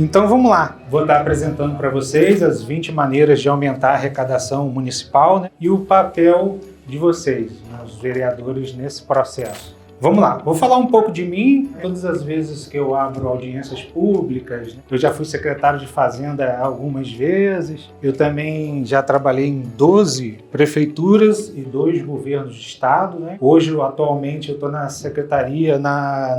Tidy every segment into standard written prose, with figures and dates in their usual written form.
Então vamos lá, vou estar apresentando para vocês as 20 maneiras de aumentar a arrecadação municipal, né, e o papel de vocês, os vereadores, nesse processo. Vamos lá, vou falar um pouco de mim. Todas as vezes que eu abro audiências públicas, né, eu já fui secretário de Fazenda algumas vezes, eu também já trabalhei em 12 prefeituras e 2 governos de estado, né? Hoje, atualmente, eu estou na secretaria,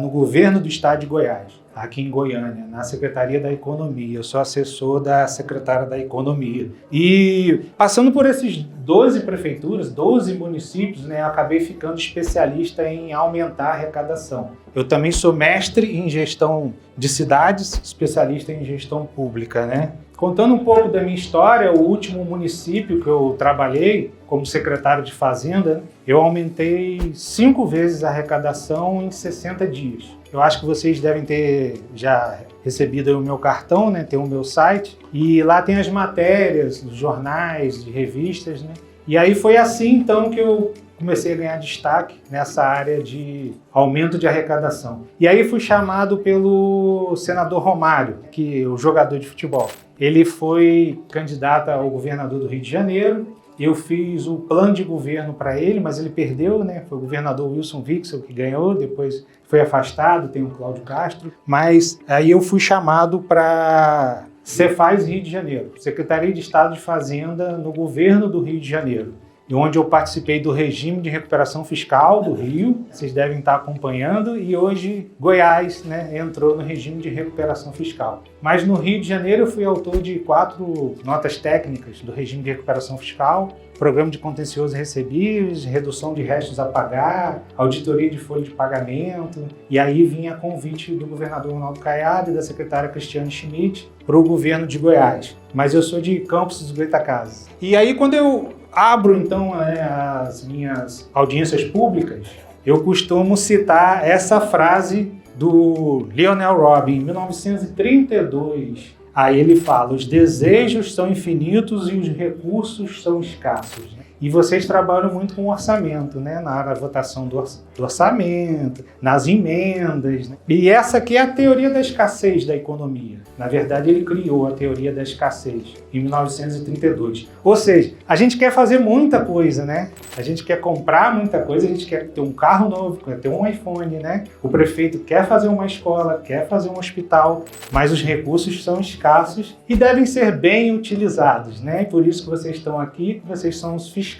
no governo do estado de Goiás, aqui em Goiânia, na Secretaria da Economia. Eu sou assessor da secretária da Economia. E passando por esses 12 prefeituras, 12 municípios, né, eu acabei ficando especialista em aumentar a arrecadação. Eu também sou mestre em gestão de cidades, especialista em gestão pública, né? Contando um pouco da minha história, o último município que eu trabalhei como secretário de Fazenda, eu aumentei 5 vezes a arrecadação em 60 dias. Eu acho que vocês devem ter já recebido o meu cartão, né? Tem o meu site, e lá tem as matérias dos jornais, de revistas, né? E aí foi assim, então, que eu comecei a ganhar destaque nessa área de aumento de arrecadação. E aí fui chamado pelo senador Romário, que é o jogador de futebol. Ele foi candidato ao governador do Rio de Janeiro. Eu fiz o plano de governo para ele, mas ele perdeu, né? Foi o governador Wilson Witzel que ganhou, depois foi afastado, tem o Cláudio Castro. Mas aí eu fui chamado para Cefaz Rio de Janeiro, Secretaria de Estado de Fazenda no governo do Rio de Janeiro, onde eu participei do regime de recuperação fiscal do Rio, vocês devem estar acompanhando, e hoje Goiás, né, entrou no regime de recuperação fiscal. Mas no Rio de Janeiro eu fui autor de 4 notas técnicas do regime de recuperação fiscal, programa de contencioso recebíveis, redução de restos a pagar, auditoria de folha de pagamento, e aí vinha convite do governador Ronaldo Caiado e da secretária Cristiane Schmidt para o governo de Goiás. Mas eu sou de Campos dos Goytacazes. E aí quando eu abro, então, as minhas audiências públicas, eu costumo citar essa frase do Lionel Robin, em 1932. Aí ele fala: os desejos são infinitos e os recursos são escassos. E vocês trabalham muito com orçamento, né? Na votação do orçamento, nas emendas, né? E essa aqui é a teoria da escassez da economia. Na verdade, ele criou a teoria da escassez em 1932. Ou seja, a gente quer fazer muita coisa, né? A gente quer comprar muita coisa, a gente quer ter um carro novo, quer ter um iPhone, né? O prefeito quer fazer uma escola, quer fazer um hospital, mas os recursos são escassos e devem ser bem utilizados, né? Por isso que vocês estão aqui, vocês são os fiscais,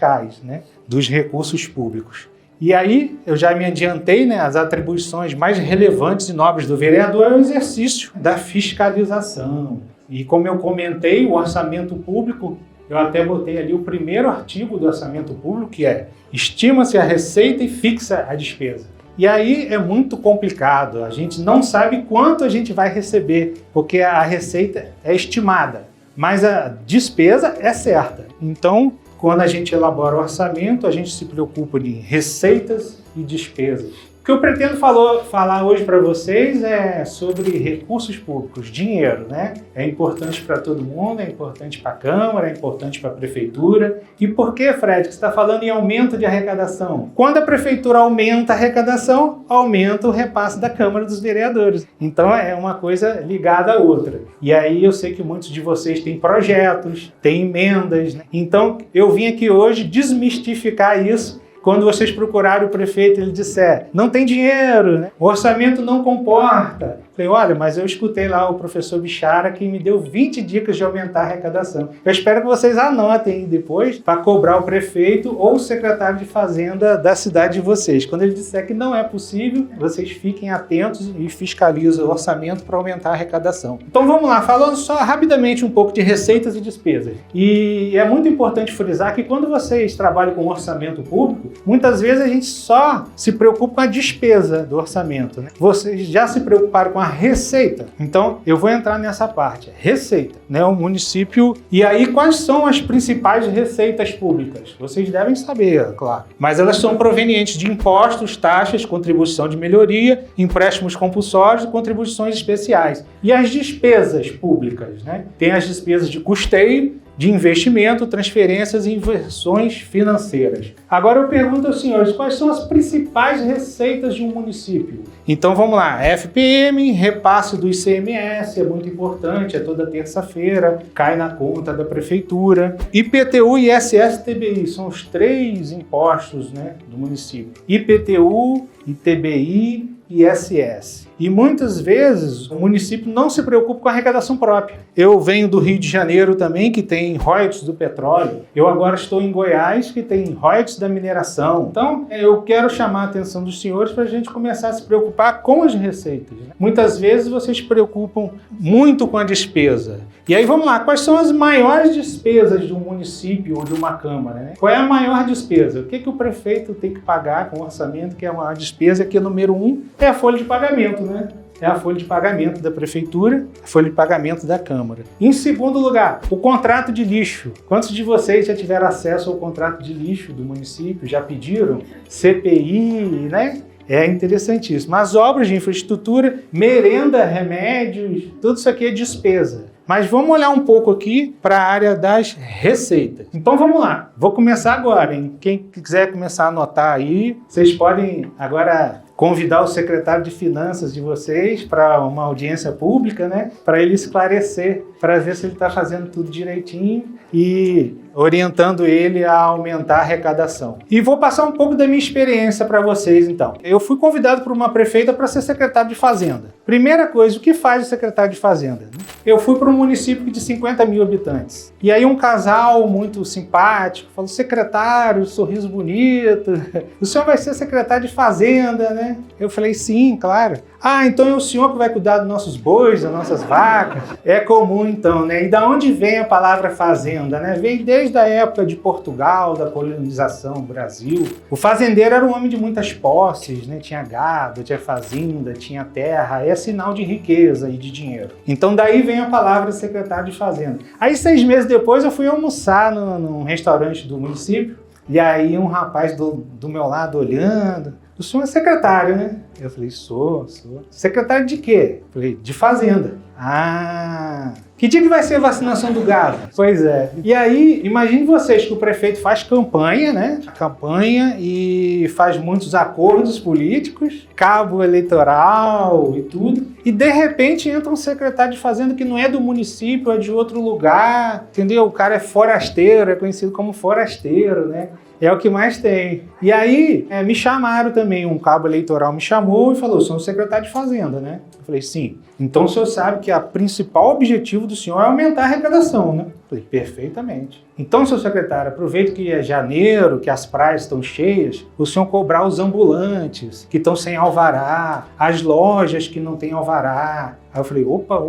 né, dos recursos públicos. E aí, eu já me adiantei, né, as atribuições mais relevantes e nobres do vereador é o exercício da fiscalização. E como eu comentei, o orçamento público, eu até botei ali o primeiro artigo do orçamento público, que é: estima-se a receita e fixa a despesa. E aí é muito complicado, a gente não sabe quanto a gente vai receber, porque a receita é estimada, mas a despesa é certa. Então, quando a gente elabora o orçamento, a gente se preocupa em receitas e despesas. O que eu pretendo falar hoje para vocês é sobre recursos públicos, dinheiro, né? É importante para todo mundo, é importante para a Câmara, é importante para a Prefeitura. E por que, Fred, que você está falando em aumento de arrecadação? Quando a Prefeitura aumenta a arrecadação, aumenta o repasse da Câmara dos Vereadores. Então é uma coisa ligada à outra. E aí eu sei que muitos de vocês têm projetos, têm emendas, né? Então eu vim aqui hoje desmistificar isso. Quando vocês procurarem o prefeito, ele disser: não tem dinheiro, né? O orçamento não comporta. Falei: olha, mas eu escutei lá o professor Bichara que me deu 20 dicas de aumentar a arrecadação. Eu espero que vocês anotem depois para cobrar o prefeito ou o secretário de Fazenda da cidade de vocês. Quando ele disser que não é possível, vocês fiquem atentos e fiscalizem o orçamento para aumentar a arrecadação. Então vamos lá, falando só rapidamente um pouco de receitas e despesas. E é muito importante frisar que quando vocês trabalham com orçamento público, muitas vezes a gente só se preocupa com a despesa do orçamento, né? Vocês já se preocuparam com a receita? Então, eu vou entrar nessa parte. Receita, né? O município... E aí, quais são as principais receitas públicas? Vocês devem saber, claro. Mas elas são provenientes de impostos, taxas, contribuição de melhoria, empréstimos compulsórios e contribuições especiais. E as despesas públicas, né? Tem as despesas de custeio, de investimento, transferências e inversões financeiras. Agora eu pergunto aos senhores, quais são as principais receitas de um município? Então vamos lá, FPM, repasse do ICMS, é muito importante, é toda terça-feira, cai na conta da prefeitura. IPTU, ISS e TBI, são os 3 impostos, né, do município. IPTU, ITBI e ISS. E muitas vezes o município não se preocupa com a arrecadação própria. Eu venho do Rio de Janeiro também, que tem royalties do petróleo. Eu agora estou em Goiás, que tem royalties da mineração. Então, eu quero chamar a atenção dos senhores para a gente começar a se preocupar com as receitas, né? Muitas vezes vocês se preocupam muito com a despesa. E aí vamos lá, quais são as maiores despesas de um município ou de uma Câmara, né? Qual é a maior despesa? O que o prefeito tem que pagar com o orçamento, que é a maior despesa? Aqui, número 1, é a folha de pagamento, né? É a folha de pagamento da prefeitura, a folha de pagamento da Câmara. Em segundo lugar, o contrato de lixo. Quantos de vocês já tiveram acesso ao contrato de lixo do município? Já pediram? CPI, né? É interessantíssimo. As obras de infraestrutura, merenda, remédios, tudo isso aqui é despesa. Mas vamos olhar um pouco aqui para a área das receitas. Então vamos lá, vou começar agora, hein? Quem quiser começar a anotar aí, vocês podem agora convidar o secretário de Finanças de vocês para uma audiência pública, né? Para ele esclarecer, para ver se ele está fazendo tudo direitinho e orientando ele a aumentar a arrecadação. E vou passar um pouco da minha experiência para vocês, então. Eu fui convidado por uma prefeita para ser secretário de Fazenda. Primeira coisa, o que faz o secretário de Fazenda? Eu fui para um município de 50 mil habitantes. E aí um casal muito simpático falou, secretário, sorriso bonito, o senhor vai ser secretário de Fazenda, né? Eu falei, sim, claro. Ah, então é o senhor que vai cuidar dos nossos bois, das nossas vacas? É comum então, né? E da onde vem a palavra fazenda, né? Vem desde a época de Portugal, da colonização do Brasil. O fazendeiro era um homem de muitas posses, né? Tinha gado, tinha fazenda, tinha terra, é sinal de riqueza e de dinheiro. Então daí vem a palavra secretário de Fazenda. Aí 6 meses depois eu fui almoçar num restaurante do município, e aí um rapaz do meu lado olhando, o senhor é secretário, né? Eu falei, sou. Secretário de quê? Eu falei, de Fazenda. Ah, que dia que vai ser a vacinação do gado? Pois é. E aí, imagine vocês que o prefeito faz campanha, né? Campanha e faz muitos acordos políticos, cabo eleitoral e tudo. E de repente entra um secretário de Fazenda que não é do município, é de outro lugar, entendeu? O cara é forasteiro, é conhecido como forasteiro, né? É o que mais tem. E aí, me chamaram também, um cabo eleitoral me chamou e falou, sou o secretário de Fazenda, né? Eu falei, sim. Então o senhor sabe que o principal objetivo do senhor é aumentar a arrecadação, né? Eu falei, perfeitamente. Então, seu secretário, aproveita que é janeiro, que as praias estão cheias, o senhor cobrar os ambulantes que estão sem alvará, as lojas que não têm alvará. Aí eu falei, opa.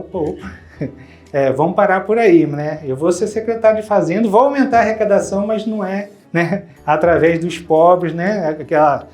Vamos parar por aí, né? Eu vou ser secretário de Fazenda, vou aumentar a arrecadação, mas não é, né, através dos pobres, né?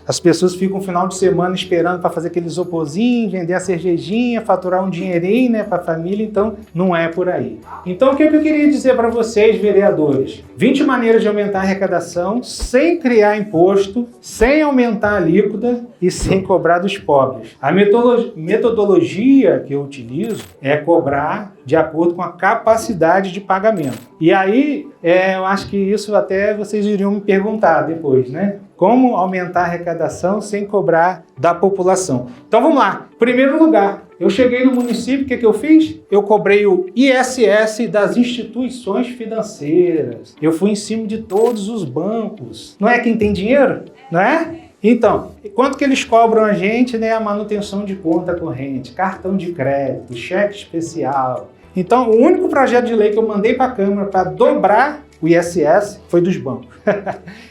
As pessoas ficam no final de semana esperando para fazer aquele isoporzinho, vender a cervejinha, faturar um dinheirinho, né, para a família, então não é por aí. Então o que eu queria dizer para vocês, vereadores? 20 maneiras de aumentar a arrecadação sem criar imposto, sem aumentar a alíquota e sem cobrar dos pobres. A metodologia que eu utilizo é cobrar de acordo com a capacidade de pagamento. E aí, eu acho que isso até vocês iriam me perguntar depois, né? Como aumentar a arrecadação sem cobrar da população? Então vamos lá. Primeiro lugar, eu cheguei no município, o que eu fiz? Eu cobrei o ISS das instituições financeiras. Eu fui em cima de todos os bancos. Não é quem tem dinheiro? Não é? Então, quanto que eles cobram a gente, né? A manutenção de conta corrente, cartão de crédito, cheque especial. Então, o único projeto de lei que eu mandei para a Câmara para dobrar o ISS foi dos bancos.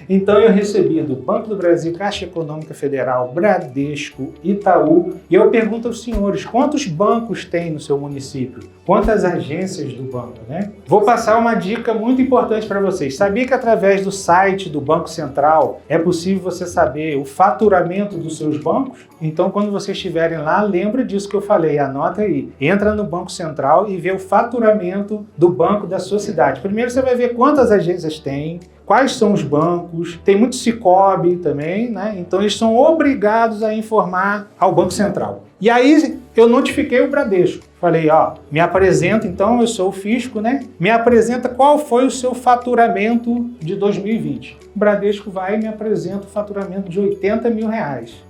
Então eu recebi do Banco do Brasil, Caixa Econômica Federal, Bradesco, Itaú, e eu pergunto aos senhores, quantos bancos tem no seu município? Quantas agências do banco, né? Vou passar uma dica muito importante para vocês. Sabia que através do site do Banco Central é possível você saber o faturamento dos seus bancos? Então quando vocês estiverem lá, lembra disso que eu falei, anota aí. Entra no Banco Central e vê o faturamento do banco da sua cidade. Primeiro você vai ver quantas agências tem, quais são os bancos, tem muito Sicob também, né? Então eles são obrigados a informar ao Banco Central. E aí eu notifiquei o Bradesco. Falei, ó, me apresenta então, eu sou o fisco, né? Me apresenta qual foi o seu faturamento de 2020. O Bradesco vai e me apresenta o faturamento de R$80 mil.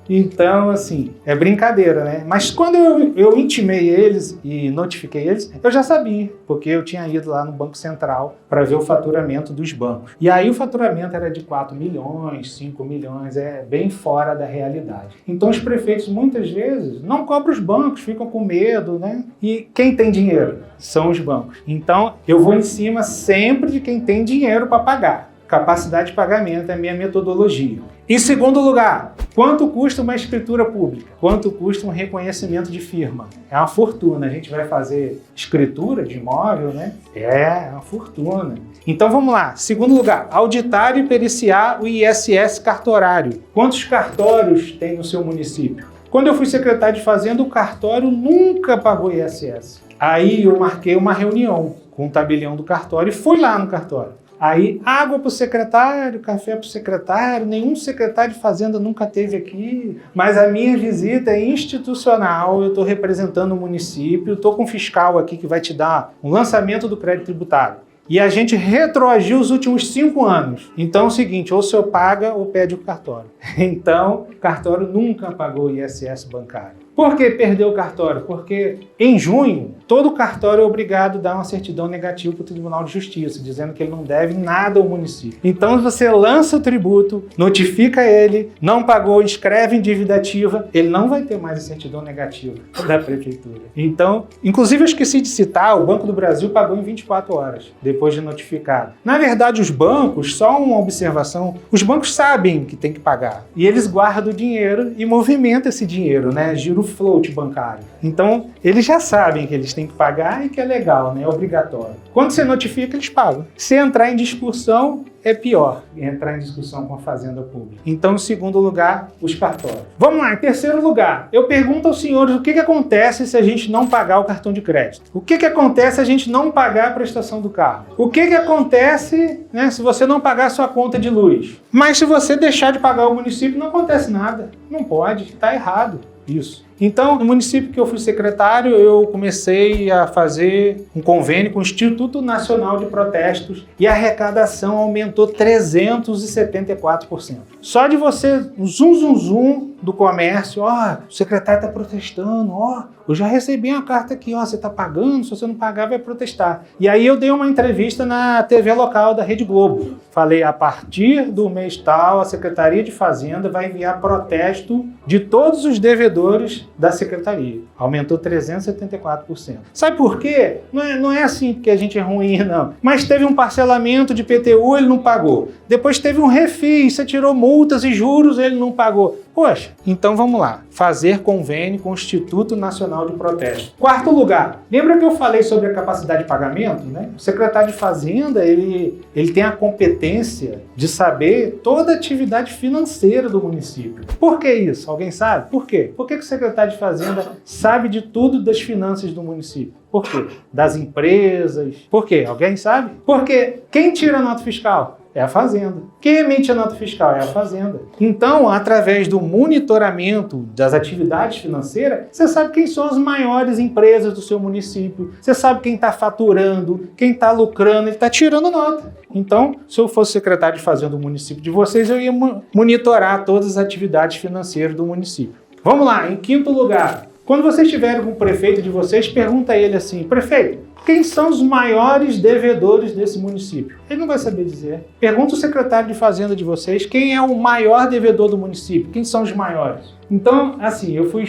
Então, assim, é brincadeira, né? Mas quando eu intimei eles e notifiquei eles, eu já sabia, porque eu tinha ido lá no Banco Central para ver o faturamento dos bancos. E aí o faturamento era de 4 milhões, 5 milhões, é bem fora da realidade. Então os prefeitos muitas vezes não cobram os bancos, ficam com medo, né? E quem tem dinheiro? São os bancos. Então eu vou em cima sempre de quem tem dinheiro para pagar. Capacidade de pagamento é a minha metodologia. Em segundo lugar, quanto custa uma escritura pública? Quanto custa um reconhecimento de firma? É uma fortuna. A gente vai fazer escritura de imóvel, né? É uma fortuna. Então vamos lá. Segundo lugar, auditar e periciar o ISS cartorário. Quantos cartórios tem no seu município? Quando eu fui secretário de Fazenda, o cartório nunca pagou ISS. Aí eu marquei uma reunião com o tabelião do cartório e fui lá no cartório. Aí, água para o secretário, café para o secretário, nenhum secretário de Fazenda nunca teve aqui, mas a minha visita é institucional, eu estou representando o município, estou com um fiscal aqui que vai te dar um lançamento do crédito tributário. E a gente retroagiu os últimos 5 anos. Então é o seguinte, ou o senhor paga ou pede o cartório. Então, o cartório nunca pagou o ISS bancário. Por que perdeu o cartório? Porque em junho, todo cartório é obrigado a dar uma certidão negativa para o Tribunal de Justiça, dizendo que ele não deve nada ao município. Então você lança o tributo, notifica ele, não pagou, inscreve em dívida ativa, ele não vai ter mais a certidão negativa da prefeitura. Então, inclusive eu esqueci de citar, o Banco do Brasil pagou em 24 horas, depois de notificado. Na verdade, os bancos, só uma observação, os bancos sabem que tem que pagar. E eles guardam o dinheiro e movimentam esse dinheiro, né? Gira o float bancário. Então, eles já sabem que eles têm que pagar e que é legal, né? É obrigatório. Quando você notifica, eles pagam. Se entrar em discussão, é pior entrar em discussão com a Fazenda Pública. Então, em segundo lugar, os cartórios. Vamos lá, em terceiro lugar, eu pergunto aos senhores o que acontece se a gente não pagar o cartão de crédito? O que acontece se a gente não pagar a prestação do carro? O que acontece, né, se você não pagar a sua conta de luz? Mas se você deixar de pagar o município, não acontece nada. Não pode, está errado isso. Então, no município que eu fui secretário, eu comecei a fazer um convênio com o Instituto Nacional de Protestos e a arrecadação aumentou 374%. Só de você, zum do comércio, ó, o secretário está protestando, ó, eu já recebi uma carta aqui, ó, você está pagando, se você não pagar vai protestar. E aí eu dei uma entrevista na TV local da Rede Globo. Falei, a partir do mês tal, a Secretaria de Fazenda vai enviar protesto de todos os devedores da Secretaria. Aumentou 374%. Sabe por quê? Não é assim porque a gente é ruim, não. Mas teve um parcelamento de PTU, ele não pagou. Depois teve um refis, você tirou multas e juros, ele não pagou. Poxa, então vamos lá. Fazer convênio com o Instituto Nacional de Protesto. Quarto lugar, lembra que eu falei sobre a capacidade de pagamento, né? O secretário de Fazenda, ele tem a competência de saber toda a atividade financeira do município. Por que isso? Alguém sabe? Por quê? Por que o secretário de Fazenda sabe de tudo das finanças do município? Por quê? Das empresas. Por quê? Alguém sabe? Porque quem tira a nota fiscal? É a Fazenda. Quem emite a nota fiscal? É a Fazenda. Então, através do monitoramento das atividades financeiras, você sabe quem são as maiores empresas do seu município, você sabe quem está faturando, quem está lucrando, ele está tirando nota. Então, se eu fosse secretário de Fazenda do município de vocês, eu ia monitorar todas as atividades financeiras do município. Vamos lá, em quinto lugar, quando vocês estiverem com o prefeito de vocês, pergunta a ele assim, prefeito, quem são os maiores devedores desse município? Ele não vai saber dizer. Pergunta o secretário de Fazenda de vocês, quem é o maior devedor do município? Quem são os maiores? Então, assim, eu fui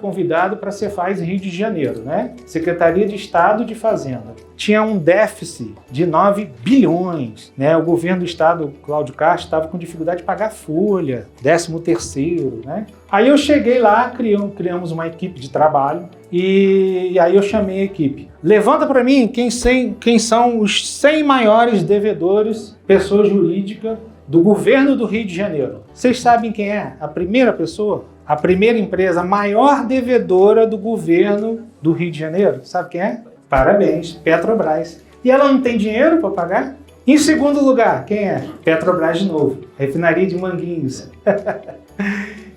convidado para a Cefaz Rio de Janeiro, né? Secretaria de Estado de Fazenda. Tinha um déficit de 9 bilhões, né? O governo do estado, Cláudio Castro, estava com dificuldade de pagar folha, 13º, né? Aí eu cheguei lá, criamos uma equipe de trabalho e aí eu chamei a equipe. Levanta para mim quem são os 100 maiores devedores, pessoa jurídica, do governo do Rio de Janeiro. Vocês sabem quem é? A primeira pessoa? A primeira empresa, a maior devedora do governo do Rio de Janeiro? Sabe quem é? Parabéns, Petrobras. E ela não tem dinheiro para pagar? Em segundo lugar, quem é? Petrobras de novo, refinaria de Manguinhos.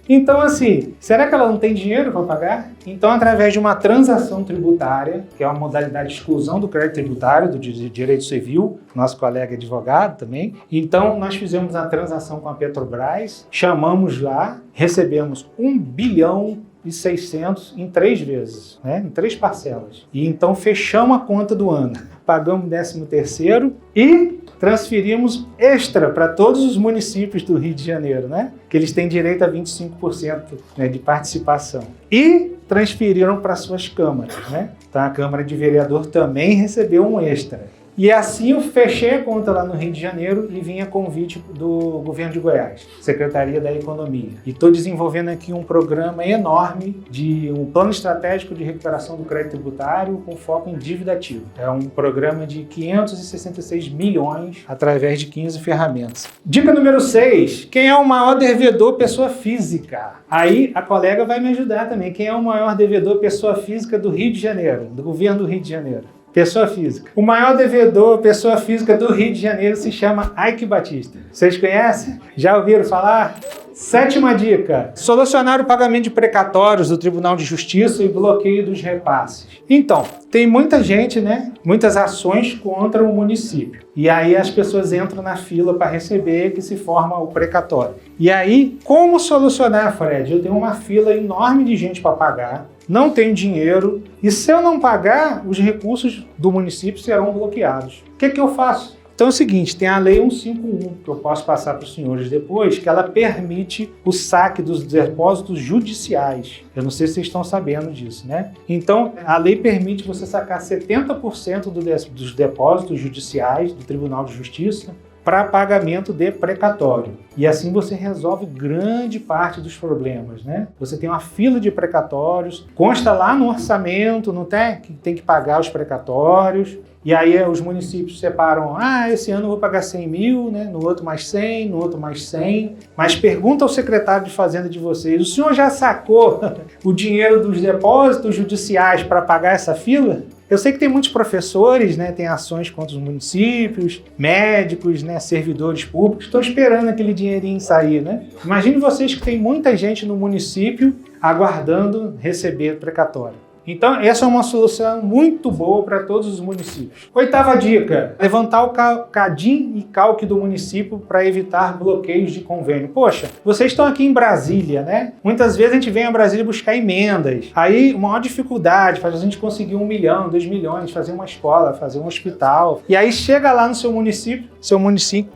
Então, assim, será que ela não tem dinheiro para pagar? Então, através de uma transação tributária, que é uma modalidade de exclusão do crédito tributário, do direito civil, nosso colega advogado também. Então, nós fizemos a transação com a Petrobras, chamamos lá, recebemos 1 bilhão e 600 em 3 vezes, né? Em 3 parcelas. E então fechamos a conta do ano, pagamos 13º e transferimos extra para todos os municípios do Rio de Janeiro, né? Que eles têm direito a 25%, né, de participação. E transferiram para suas câmaras, né? Então a Câmara de Vereador também recebeu um extra. E assim eu fechei a conta lá no Rio de Janeiro e vim a convite do governo de Goiás, Secretaria da Economia. E estou desenvolvendo aqui um programa enorme de um plano estratégico de recuperação do crédito tributário com foco em dívida ativa. É um programa de 566 milhões através de 15 ferramentas. Dica número 6. Quem é o maior devedor pessoa física? Aí a colega vai me ajudar também. Quem é o maior devedor pessoa física do Rio de Janeiro, do governo do Rio de Janeiro? Pessoa física. O maior devedor, pessoa física do Rio de Janeiro se chama Eike Batista. Vocês conhecem? Já ouviram falar? 7ª dica. Solucionar o pagamento de precatórios do Tribunal de Justiça e bloqueio dos repasses. Então, tem muita gente, né? Muitas ações contra o município. E aí as pessoas entram na fila para receber, que se forma o precatório. E aí, como solucionar, Fred? Eu tenho uma fila enorme de gente para pagar, não tenho dinheiro, e se eu não pagar, os recursos do município serão bloqueados. O que eu faço? Então é o seguinte, tem a Lei 151, que eu posso passar para os senhores depois, que ela permite o saque dos depósitos judiciais. Eu não sei se vocês estão sabendo disso, né? Então, a lei permite você sacar 70% dos depósitos judiciais do Tribunal de Justiça para pagamento de precatório. E assim você resolve grande parte dos problemas, né? Você tem uma fila de precatórios, consta lá no orçamento, não tem? Que tem que pagar os precatórios. E aí os municípios separam, esse ano eu vou pagar 100 mil, né? No outro mais 100, no outro mais 100. Mas pergunta ao secretário de Fazenda de vocês, o senhor já sacou o dinheiro dos depósitos judiciais para pagar essa fila? Eu sei que tem muitos professores, né, tem ações contra os municípios, médicos, né, servidores públicos, estão esperando aquele dinheirinho sair, né? Imagine vocês que tem muita gente no município aguardando receber precatório. Então, essa é uma solução muito boa para todos os municípios. 8ª dica, levantar o CADIM e CALC do município para evitar bloqueios de convênio. Poxa, vocês estão aqui em Brasília, né? Muitas vezes a gente vem a Brasília buscar emendas. Aí, uma maior dificuldade faz a gente conseguir 1 milhão, 2 milhões, fazer uma escola, fazer um hospital. E aí, chega lá no seu município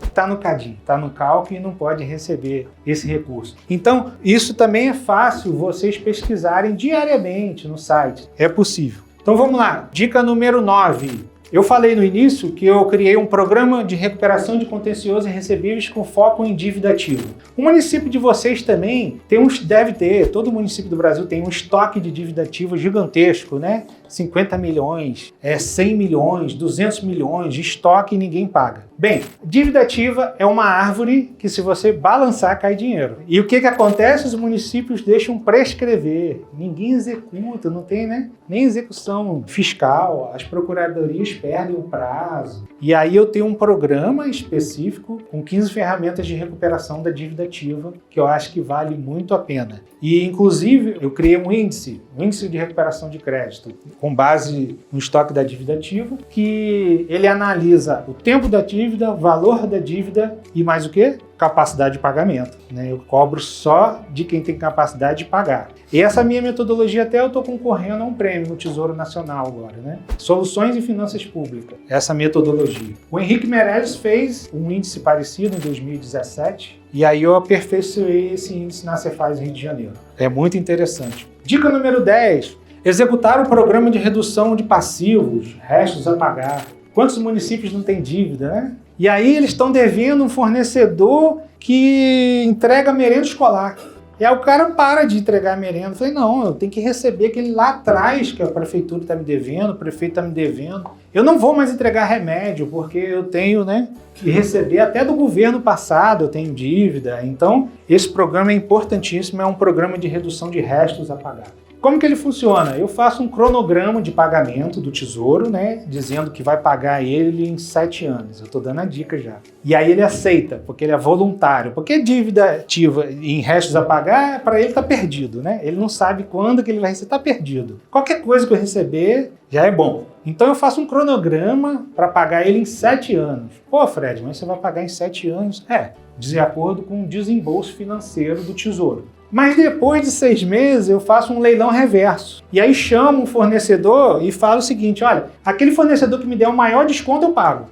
está no CADIM, está no CALC e não pode receber esse recurso. Então, isso também é fácil vocês pesquisarem diariamente no site. É possível. Então vamos lá. Dica número 9. Eu falei no início que eu criei um programa de recuperação de contencioso e recebíveis com foco em dívida ativa. O município de vocês também deve ter, todo município do Brasil tem um estoque de dívida ativa gigantesco, né? 50 milhões, 100 milhões, 200 milhões de estoque e ninguém paga. Bem, dívida ativa é uma árvore que se você balançar cai dinheiro. E o que acontece? Os municípios deixam prescrever, ninguém executa, não tem, né? Nem execução fiscal, as procuradorias perdem o prazo. E aí eu tenho um programa específico com 15 ferramentas de recuperação da dívida ativa que eu acho que vale muito a pena. E inclusive eu criei um índice de recuperação de crédito com base no estoque da dívida ativa, que ele analisa o tempo da dívida, o valor da dívida e mais o quê? Capacidade de pagamento, né? Eu cobro só de quem tem capacidade de pagar. E essa minha metodologia, até eu estou concorrendo a um prêmio no Tesouro Nacional agora, né? Soluções em Finanças Públicas, essa metodologia. O Henrique Meirelles fez um índice parecido em 2017 e aí eu aperfeiçoei esse índice na Cefaz Rio de Janeiro. É muito interessante. Dica número 10. Executar o programa de redução de passivos, restos a pagar. Quantos municípios não têm dívida, né? E aí eles estão devendo um fornecedor que entrega merenda escolar. E aí o cara para de entregar a merenda. Eu falei, não, eu tenho que receber aquele lá atrás que a prefeitura está me devendo, o prefeito está me devendo. Eu não vou mais entregar remédio, porque eu tenho, né, que receber até do governo passado, eu tenho dívida. Então, esse programa é importantíssimo, é um programa de redução de restos a pagar. Como que ele funciona? Eu faço um cronograma de pagamento do Tesouro, né, dizendo que vai pagar ele em 7 anos. Eu estou dando a dica já. E aí ele aceita, porque ele é voluntário. Porque dívida ativa em restos a pagar, para ele está perdido, né? Ele não sabe quando que ele vai receber, está perdido. Qualquer coisa que eu receber já é bom. Então eu faço um cronograma para pagar ele em 7 anos. Pô, Fred, mas você vai pagar em 7 anos? De acordo com o desembolso financeiro do Tesouro. Mas depois de 6 meses eu faço um leilão reverso. E aí chamo um fornecedor e falo o seguinte, olha, aquele fornecedor que me der o maior desconto eu pago.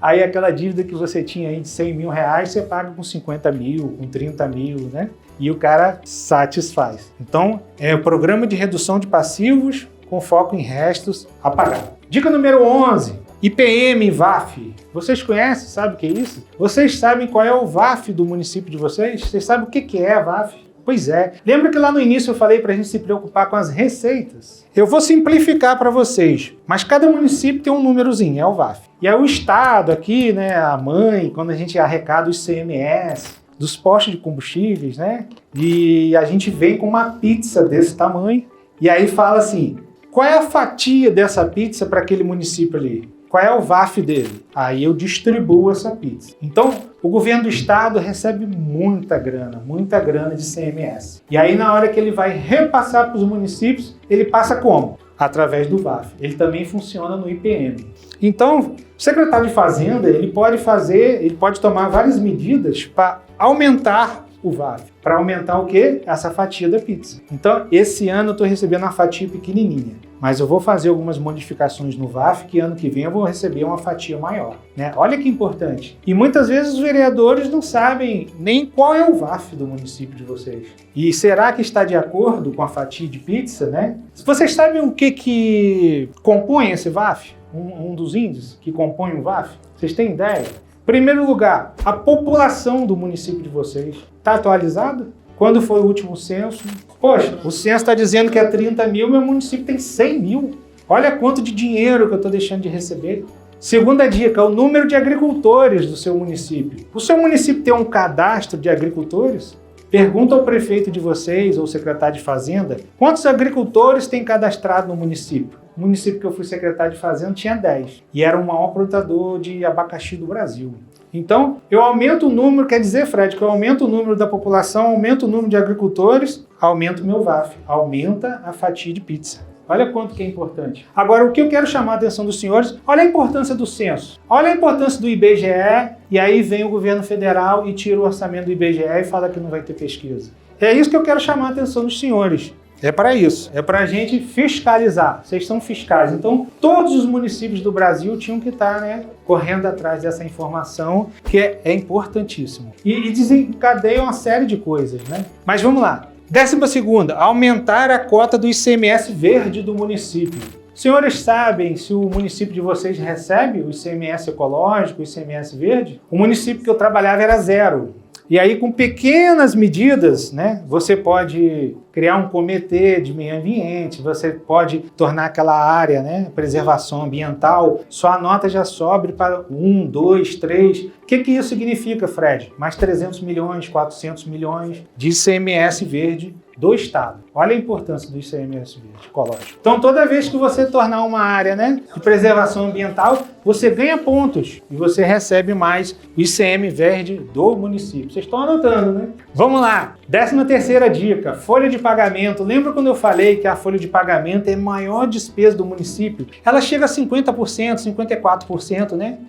Aí aquela dívida que você tinha aí de 100 mil reais, você paga com 50 mil, com 30 mil, né? E o cara satisfaz. Então, é o programa de redução de passivos com foco em restos a pagar. Dica número 11, IPM e VAF. Vocês conhecem, sabem o que é isso? Vocês sabem qual é o VAF do município de vocês? Vocês sabem o que é a VAF? Pois é. Lembra que lá no início eu falei para a gente se preocupar com as receitas? Eu vou simplificar para vocês, mas cada município tem um númerozinho, é o VAF. E aí o Estado aqui, né, a mãe, quando a gente arrecada o ICMS, dos postos de combustíveis, né? E a gente vem com uma pizza desse tamanho e aí fala assim, qual é a fatia dessa pizza para aquele município ali? Qual é o VAF dele? Aí eu distribuo essa pizza. Então, o governo do estado recebe muita grana de ICMS. E aí, na hora que ele vai repassar para os municípios, ele passa como? Através do VAF. Ele também funciona no IPM. Então, o secretário de Fazenda, ele pode tomar várias medidas para aumentar o VAF. Para aumentar o quê? Essa fatia da pizza. Então, esse ano eu estou recebendo uma fatia pequenininha. Mas eu vou fazer algumas modificações no VAF, que ano que vem eu vou receber uma fatia maior, né? Olha que importante. E muitas vezes os vereadores não sabem nem qual é o VAF do município de vocês. E será que está de acordo com a fatia de pizza, né? Vocês sabem o que compõe esse VAF? Um dos índices que compõe o VAF? Vocês têm ideia? Primeiro lugar, a população do município de vocês está atualizada? Quando foi o último censo? Poxa, o censo está dizendo que é 30 mil, meu município tem 100 mil. Olha quanto de dinheiro que eu estou deixando de receber. Segunda dica, o número de agricultores do seu município. O seu município tem um cadastro de agricultores? Pergunta ao prefeito de vocês ou secretário de Fazenda, quantos agricultores tem cadastrado no município? O município que eu fui secretário de Fazenda tinha 10 e era o maior produtor de abacaxi do Brasil. Então, eu aumento o número, quer dizer, Fred, que eu aumento o número da população, aumento o número de agricultores, aumento o meu VAF, aumenta a fatia de pizza. Olha quanto que é importante. Agora, o que eu quero chamar a atenção dos senhores, olha a importância do censo, olha a importância do IBGE, e aí vem o governo federal e tira o orçamento do IBGE e fala que não vai ter pesquisa. É isso que eu quero chamar a atenção dos senhores. É para isso, é para a gente fiscalizar. Vocês são fiscais. Então, todos os municípios do Brasil tinham que estar, né, correndo atrás dessa informação, que é importantíssimo. E desencadeia uma série de coisas, né? Mas vamos lá. 12ª, aumentar a cota do ICMS verde do município. Senhores sabem se o município de vocês recebe o ICMS ecológico, o ICMS verde? O município que eu trabalhava era 0. E aí, com pequenas medidas, né, você pode criar um comitê de meio ambiente, você pode tornar aquela área, né, preservação ambiental, sua nota já sobe para 1, 2, 3. O que isso significa, Fred? Mais 300 milhões, 400 milhões de ICMS verde do Estado. Olha a importância do ICMS verde ecológico. Então, toda vez que você tornar uma área, né, de preservação ambiental, você ganha pontos e você recebe mais o ICM verde do município. Vocês estão anotando, né? Vamos lá. 13ª dica, folha de pagamento. Lembra quando eu falei que a folha de pagamento é a maior despesa do município? Ela chega a 50%, 54%, né?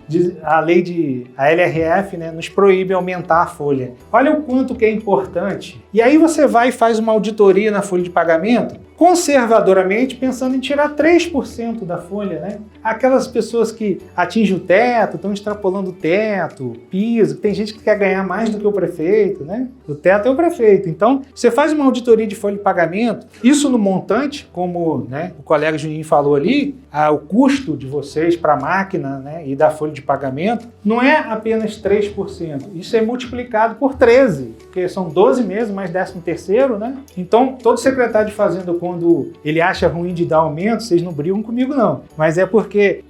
A lei a LRF, né, nos proíbe aumentar a folha. Olha o quanto que é importante. E aí você vai e faz uma auditoria na folha de pagamento, conservadoramente pensando em tirar 3% da folha, né? Aquelas pessoas que atingem o teto, estão extrapolando o teto, piso, tem gente que quer ganhar mais do que o prefeito, né? O teto é o prefeito. Então, você faz uma auditoria de folha de pagamento, isso no montante, como, né, o colega Juninho falou ali, o custo de vocês para a máquina, né, e da folha de pagamento, não é apenas 3%, isso é multiplicado por 13, porque são 12 meses mais 13º, né? Então, todo secretário de Fazenda, quando ele acha ruim de dar aumento, vocês não brigam comigo não, mas é porque,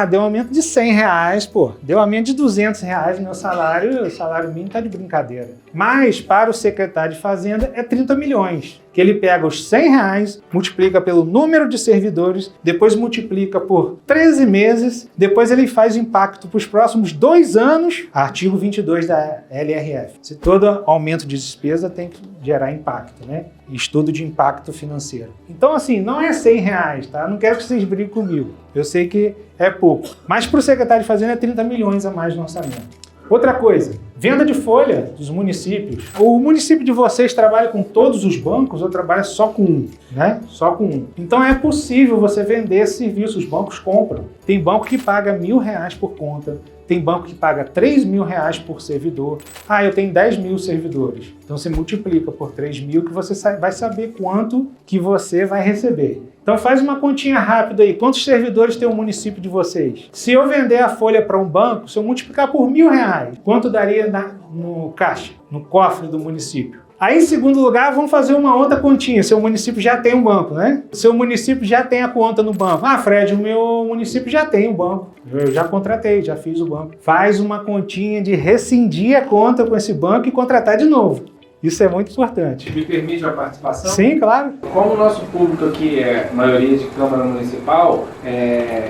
deu um aumento de R$100, pô, deu um aumento de R$200 no meu salário, o salário mínimo tá de brincadeira. Mas, para o secretário de Fazenda, é 30 milhões. que ele pega os R$100, multiplica pelo número de servidores, depois multiplica por 13 meses, depois ele faz o impacto para os próximos 2 anos, artigo 22 da LRF. Se todo aumento de despesa tem que gerar impacto, né? Estudo de impacto financeiro. Então, assim, não é R$100, tá? Não quero que vocês briguem comigo. Eu sei que é pouco, mas para o secretário de Fazenda é 30 milhões a mais no orçamento. Outra coisa, venda de folha dos municípios. O município de vocês trabalha com todos os bancos ou trabalha só com um, né? Só com um. Então é possível você vender esse serviço, os bancos compram. Tem banco que paga R$1.000 por conta, tem banco que paga R$3.000 por servidor. Ah, eu tenho 10 mil servidores. Então você multiplica por 3 mil que você vai saber quanto que você vai receber. Então faz uma continha rápida aí. Quantos servidores tem o município de vocês? Se eu vender a folha para um banco, se eu multiplicar por R$1.000, quanto daria no caixa, no cofre do município? Aí, em segundo lugar, vamos fazer uma outra continha. Seu município já tem um banco, né? Seu município já tem a conta no banco. Ah, Fred, o meu município já tem um banco. Eu já contratei, já fiz o banco. Faz uma continha de rescindir a conta com esse banco e contratar de novo. Isso é muito importante. Me permite a participação? Sim, claro. Como o nosso público aqui é maioria de Câmara Municipal,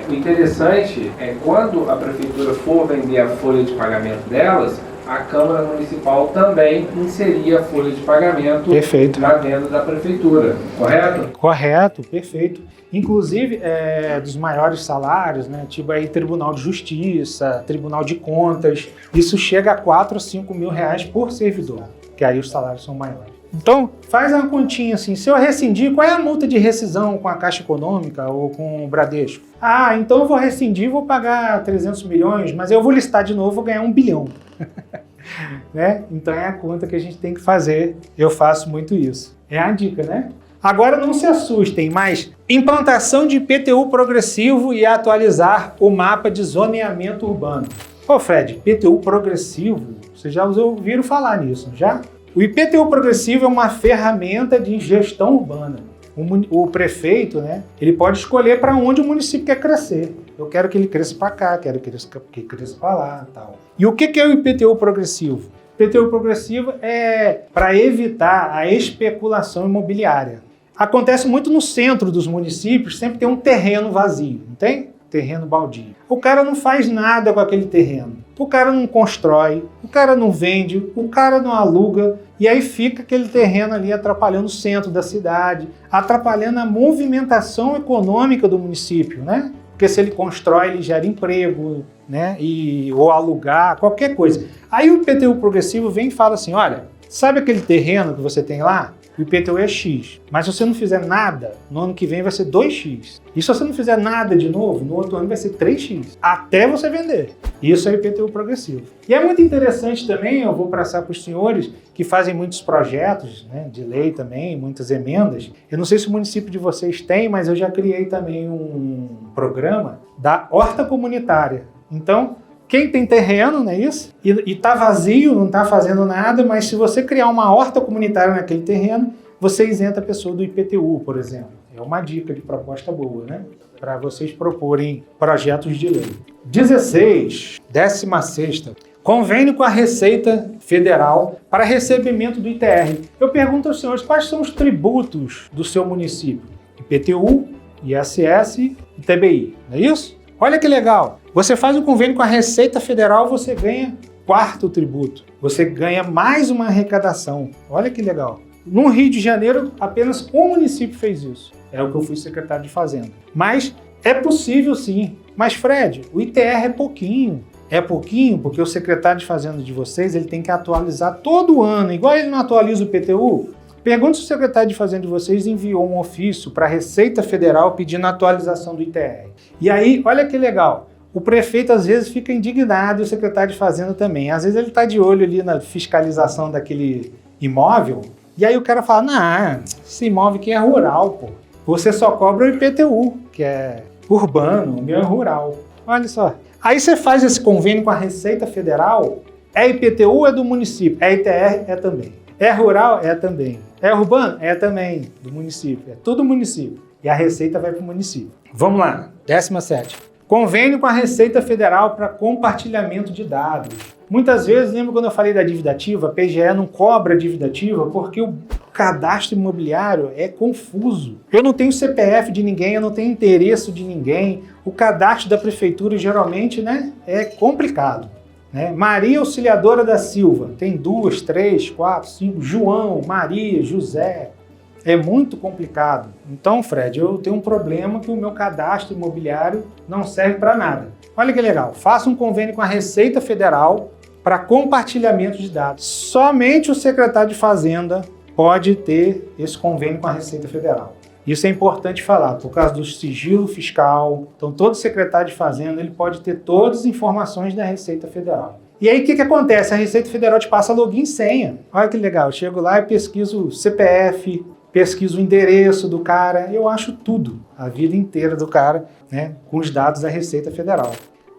o interessante é quando a Prefeitura for vender a folha de pagamento delas, a Câmara Municipal também inserir a folha de pagamento perfeito. Na venda da Prefeitura, correto? Correto, perfeito. Inclusive, dos maiores salários, né? Tipo aí Tribunal de Justiça, Tribunal de Contas, isso chega a 4 ou 5 mil reais por servidor, que aí os salários são maiores. Então, faz uma continha assim, se eu rescindir, qual é a multa de rescisão com a Caixa Econômica ou com o Bradesco? Ah, então eu vou rescindir, vou pagar 300 milhões, mas eu vou listar de novo, vou ganhar 1 bilhão. Né? Então é a conta que a gente tem que fazer, eu faço muito isso. É a dica, né? Agora não se assustem, mas implantação de IPTU progressivo e atualizar o mapa de zoneamento urbano. Ô Fred, IPTU progressivo, vocês já ouviram falar nisso, já? O IPTU progressivo é uma ferramenta de gestão urbana. O prefeito, né, ele pode escolher para onde o município quer crescer. Eu quero que ele cresça para cá, quero que ele cresça para lá, tal. E o que é o IPTU progressivo? O IPTU progressivo é para evitar a especulação imobiliária. Acontece muito no centro dos municípios, sempre tem um terreno vazio, não tem? Terreno baldio. O cara não faz nada com aquele terreno. O cara não constrói, o cara não vende, o cara não aluga, e aí fica aquele terreno ali atrapalhando o centro da cidade, atrapalhando a movimentação econômica do município, né? Porque se ele constrói, ele gera emprego, né? Ou alugar, qualquer coisa. Aí o IPTU progressivo vem e fala assim, olha, sabe aquele terreno que você tem lá? O IPTU é X, mas se você não fizer nada, no ano que vem vai ser 2X. E se você não fizer nada de novo, no outro ano vai ser 3X, até você vender. Isso é IPTU progressivo. E é muito interessante também, eu vou passar para os senhores que fazem muitos projetos, né, de lei também, muitas emendas. Eu não sei se o município de vocês tem, mas eu já criei também um programa da horta comunitária. Então, quem tem terreno, não é isso? E está vazio, não está fazendo nada, mas se você criar uma horta comunitária naquele terreno, você isenta a pessoa do IPTU, por exemplo. É uma dica de proposta boa, né? Para vocês proporem projetos de lei. 16, 16ª. Convênio com a Receita Federal para recebimento do ITR. Eu pergunto aos senhores, quais são os tributos do seu município? IPTU, ISS e TBI, não é isso? Olha que legal. Você faz um convênio com a Receita Federal, você ganha 4º tributo. Você ganha mais uma arrecadação. Olha que legal. No Rio de Janeiro, apenas um município fez isso. É o que eu fui secretário de Fazenda. Mas é possível sim. Mas Fred, o ITR é pouquinho. É pouquinho porque o secretário de Fazenda de vocês ele tem que atualizar todo ano. Igual ele não atualiza o IPTU. Pergunta se o secretário de Fazenda de vocês enviou um ofício para a Receita Federal pedindo a atualização do ITR. E aí, olha que legal. O prefeito às vezes fica indignado e o secretário de Fazenda também. Às vezes ele está de olho ali na fiscalização daquele imóvel e aí o cara fala, não, esse imóvel aqui é rural, pô. Você só cobra o IPTU, que é urbano, o meu é rural. Olha só. Aí você faz esse convênio com a Receita Federal, é IPTU, é do município, é ITR, é também. É rural? É também. É urbano? É também, do município. É tudo município. E a receita vai para o município. Vamos lá, 17ª. Convênio com a Receita Federal para compartilhamento de dados. Muitas vezes, lembra quando eu falei da dívida ativa? A PGE não cobra dívida ativa porque o cadastro imobiliário é confuso. Eu não tenho CPF de ninguém, eu não tenho endereço de ninguém. O cadastro da prefeitura geralmente, né, é complicado. Maria Auxiliadora da Silva, tem 2, 3, 4, 5, João, Maria, José. É muito complicado. Então, Fred, eu tenho um problema que o meu cadastro imobiliário não serve para nada. Olha que legal, faça um convênio com a Receita Federal para compartilhamento de dados. Somente o secretário de Fazenda pode ter esse convênio com a Receita Federal. Isso é importante falar, por causa do sigilo fiscal. Então, todo secretário de Fazenda ele pode ter todas as informações da Receita Federal. E aí, o que acontece? A Receita Federal te passa login e senha. Olha que legal, eu chego lá e pesquiso o CPF, pesquiso o endereço do cara, eu acho tudo, a vida inteira do cara, com os dados da Receita Federal.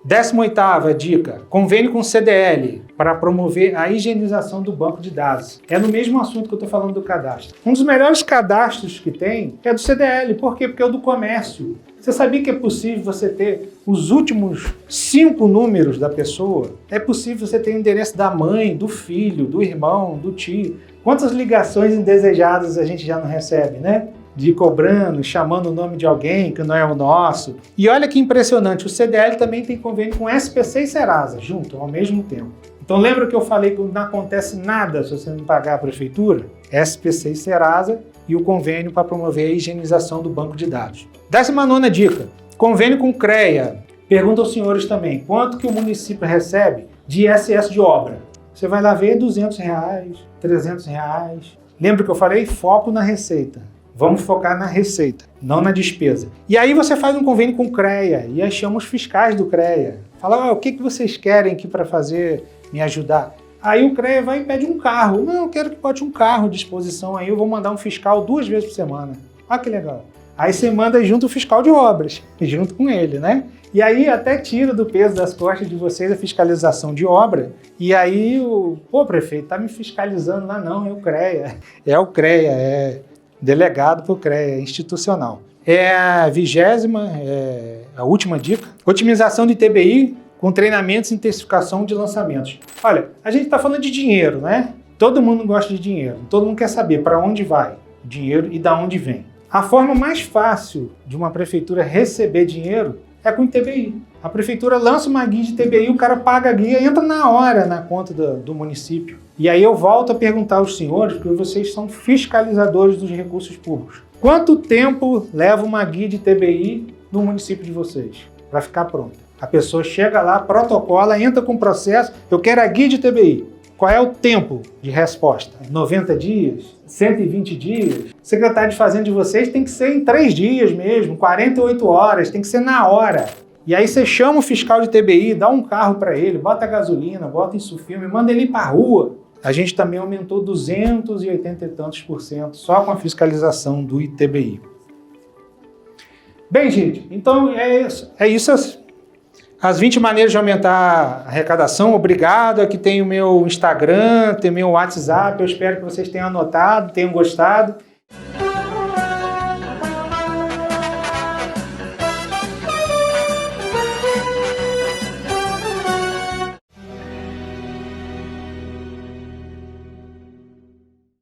18ª dica, convênio com CDL para promover a higienização do banco de dados. É no mesmo assunto que eu estou falando do cadastro. Um dos melhores cadastros que tem é do CDL. Por quê? Porque é o do comércio. Você sabia que é possível você ter os últimos 5 números da pessoa? É possível você ter o endereço da mãe, do filho, do irmão, do tio. Quantas ligações indesejadas a gente já não recebe, né? De cobrando, chamando o nome de alguém que não é o nosso. E olha que impressionante, o CDL também tem convênio com SPC e Serasa, junto, ao mesmo tempo. Então lembra que eu falei que não acontece nada se você não pagar a prefeitura? SPC e Serasa e o convênio para promover a higienização do banco de dados. 19ª dica, convênio com CREA. Pergunta aos senhores também, quanto que o município recebe de ISS de obra? Você vai lá ver R$200, R$300. Lembra que eu falei? Foco na receita. Vamos focar na receita, não na despesa. E aí você faz um convênio com o CREA e aí chama os fiscais do CREA. Fala, o que vocês querem aqui para fazer, me ajudar? Aí o CREA vai e pede um carro. Não, eu quero que bote um carro à disposição aí, eu vou mandar um fiscal 2 vezes por semana. Olha que legal. Aí você manda junto o fiscal de obras, junto com ele, né? E aí até tira do peso das costas de vocês a fiscalização de obra. E aí prefeito, tá me fiscalizando lá não, é o CREA. É o CREA, é delegado para o CREA, institucional. É a 20ª, a última dica, otimização de TBI com treinamentos e intensificação de lançamentos. Olha, a gente está falando de dinheiro, né? Todo mundo gosta de dinheiro, todo mundo quer saber para onde vai o dinheiro e da onde vem. A forma mais fácil de uma prefeitura receber dinheiro é com TBI. A prefeitura lança uma guia de TBI, o cara paga a guia, entra na hora na conta do município. E aí eu volto a perguntar aos senhores, porque vocês são fiscalizadores dos recursos públicos. Quanto tempo leva uma guia de TBI no município de vocês para ficar pronta? A pessoa chega lá, protocola, entra com o processo, eu quero a guia de TBI. Qual é o tempo de resposta? 90 dias? 120 dias? O secretário de Fazenda de vocês tem que ser em 3 dias mesmo, 48 horas, tem que ser na hora. E aí você chama o fiscal de TBI, dá um carro para ele, bota gasolina, bota insufilme, manda ele ir para a rua. A gente também aumentou 280 e tantos % só com a fiscalização do ITBI. Bem, gente, então é isso. As 20 maneiras de aumentar a arrecadação. Obrigado. Aqui tem o meu Instagram, tem o meu WhatsApp. Eu espero que vocês tenham anotado, tenham gostado.